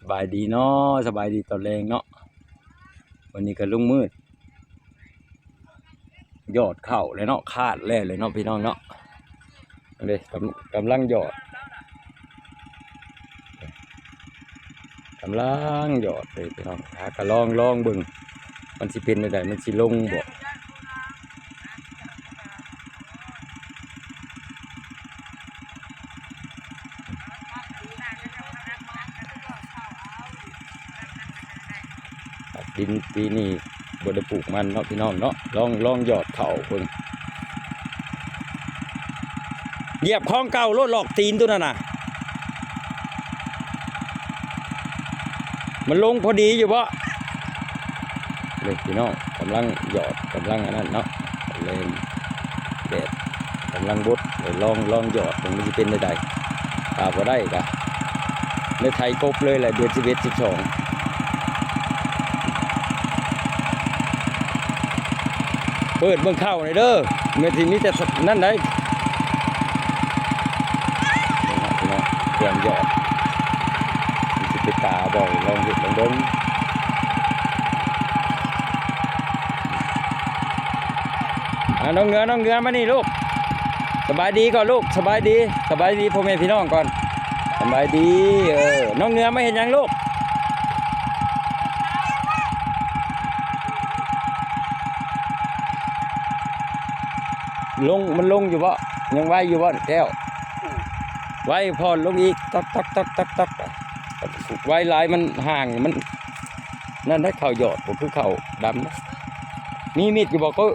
สบายดีเนาะสบายดีตอนแรงเนาะวันนี้ก็ลุงมืดยอดเข่าเลยเนาะคาดแล้วเลยเนาะพี่น้องเนาะเลยกำลังยอดเลยพี่น้องก็ลองเบิ่งมันสิเป็นได้มันสิลงบ่ดินปีนี้บ่ได้ปลูกมันเนาะพี่น้องเนาะลองหยอดเข่าเพิ่นเหยียบของเก่ารถหลอกตีนตัวนั้นน่ะมันลงพอดีอยู่บ่เลยพี่น้องกำลังหยอดกำลังอันนั้นเนาะเล่นแดดกำลังบดเลยลองหยอดมันจะเป็นได้ตาบ่ได้กะในไทยกบเลยแหละเดือน11 12เปิดเบิ่งเข้าหน่อยเด้อเมื่อทีนี้แต่นั่นได้เตรียมหยอดมันจะไปตาบ่อยลองเห็ดลองเบิ่งน้องเงือมานี่ลูกสบายดีก่อนลูกสบายดีพ่อแม่พี่น้องก่อนสบายดีน้องเงือไม่เห็นยังลูกมันลงอยู่บ่ยังไว้อยู่บ่แก้วไว้พอลงอีกตักไว้ลายมันห่างมันนั่นได้เข่าหยอดผมคือเข่าดำนะมีมีดอยู่บ่ก็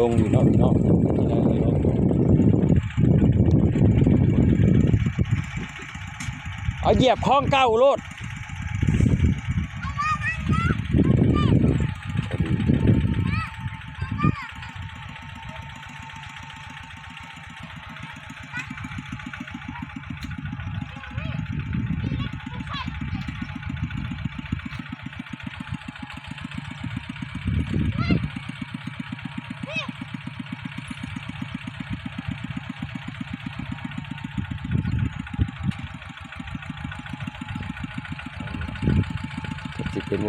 ลงอยู่เนาะเอาเหยียบข้องเก้าโลด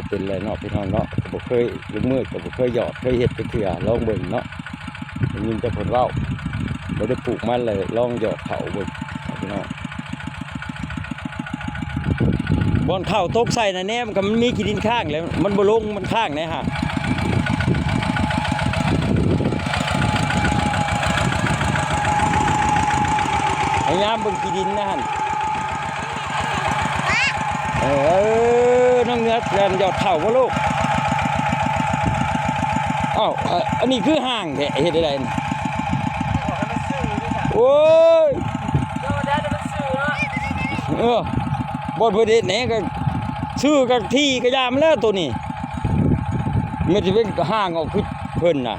เป็นอะไรเนาะพี่น้องเนาะก็บ่เคยลุกมือก็บ่เคยหยอดเคยเห็ดเถื่อลองเบิ่งเนาะยินแต่ผลเว้าบ่ได้ปลูกมันเลยลองหยอดเข่าเบิ่งพี่น้องบอนเข่าตกใส่นะแน่มันมีขี้ดินข้างแล้วมันบ่ลงมันข้างนะฮะพยายามเบิ่งขี้ดินนะฮะน้องเงือแกนหยอดเข่าว่าลูกอ้าวอันนี้คือห่างแท้เห็ดอะไรนี่โอ้ยบดประเด็นไหนก็ชื่อกับที่ก็ยามแล้วตัวนี้ไม่จะเป็นห่างออกคือเพิ่นน่ะ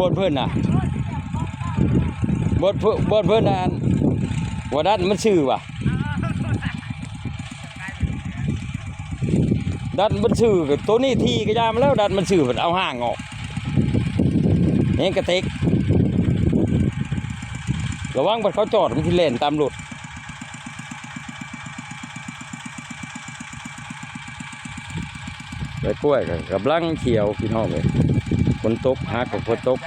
บดเพิ่นน่ะบดเพิ่นน่ะว่าดันมันชื่อว่ะดันมันชื่อกับตัวนี้ทีก็ยามแล้วดันมันชื่อมันเอาห่างออกนี่กระเทกระวังบัดเขาจอดมันที่เล่นตามรถไปกล้วยกับลังเขียวพี่น้องเลยฝนตกหากับฝนตก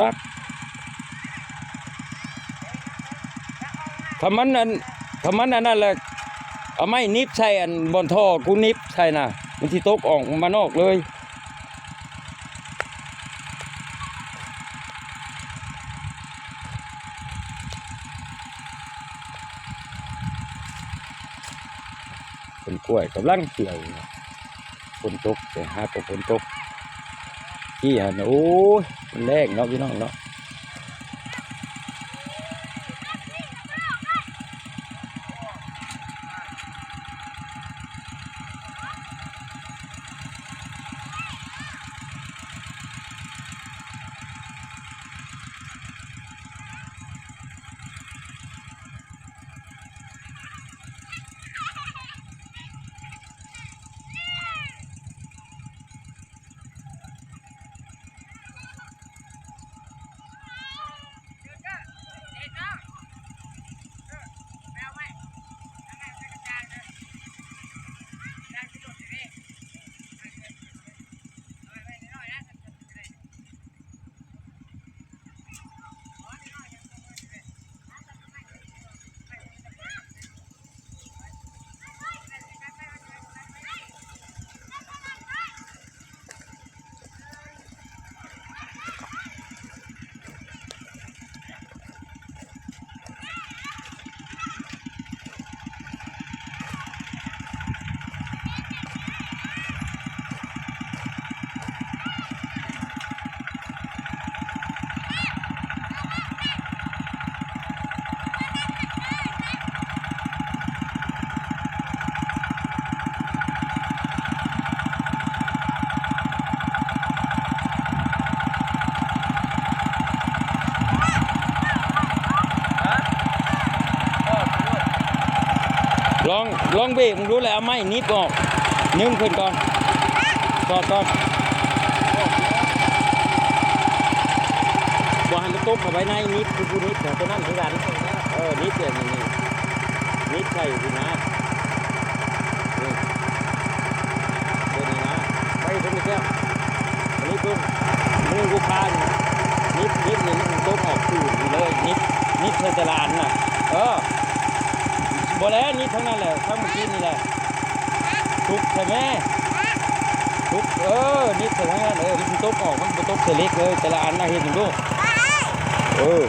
ตักทำมันนั่นแหละเอาไม้นิบใส่อันบนท่อกูนิบใส่น่ะมันที่ตกออกมานอกเลย นกล้วยกำลังเกี่ยวฝนตกแต่หาตัวฝนตกที่หันโอ้ยมันแรงเนาะพี่น้องเนาะลองเบรกมึงรู้แล้วเอาไม้นิดออกนึ่งขึ้นก่อนก่อนบ่ให้มันตกเข้าไปในนิดคือนิดแต่ตัวนั้นคือกันนิดเดียวนี่นิดใช่สินะนี่นะไปตรงนี้แก้วอันนี้ตุ้มมือกูพานนิดนี่มันตกออกตื่นเลยนิดเทศลานน่ะบ่แล้วนี่ทั้งนั้นแหละทั้งเมื่อกี้นี่แหละทุกใช่ไหมทุกนี่ทั้งนั้นมันตกออกมันตกเสล็กเลยแต่ละอันน่ะเห็นมึงดูเลย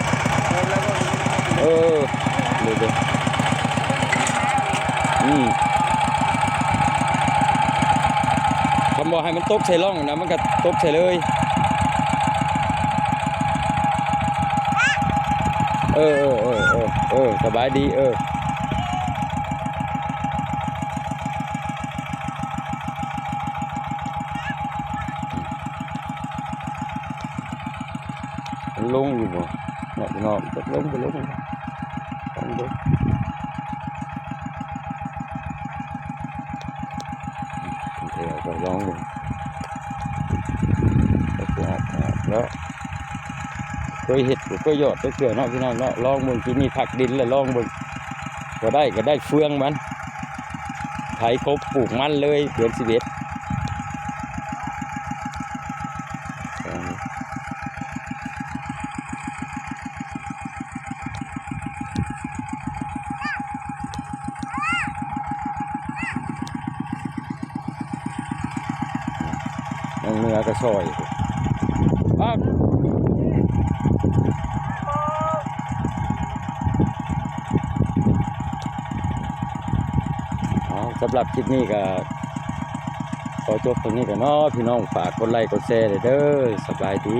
คำบอกให้มันตกใส่ร่องนะมันก็ตกใส่เลยสบายดีลงอยู่บ่นอกจะลงไปลงดูเดี๋ยวก็ลองดูแล้วเคยเห็ดก็ยอดก็เกลือเนาะพี่น้องเนาะลองมึงกินนี่ผักดินแล้วลองมึงก็ได้เฟืองมันไถครบปลูกมันเลยเดือน11เนื้อกระชอยสำหรับคลิปนี้ก็ขอจบตรงนี้กันเนาะพี่น้องฝากกดไลค์กดแชร์เด้อสบายดี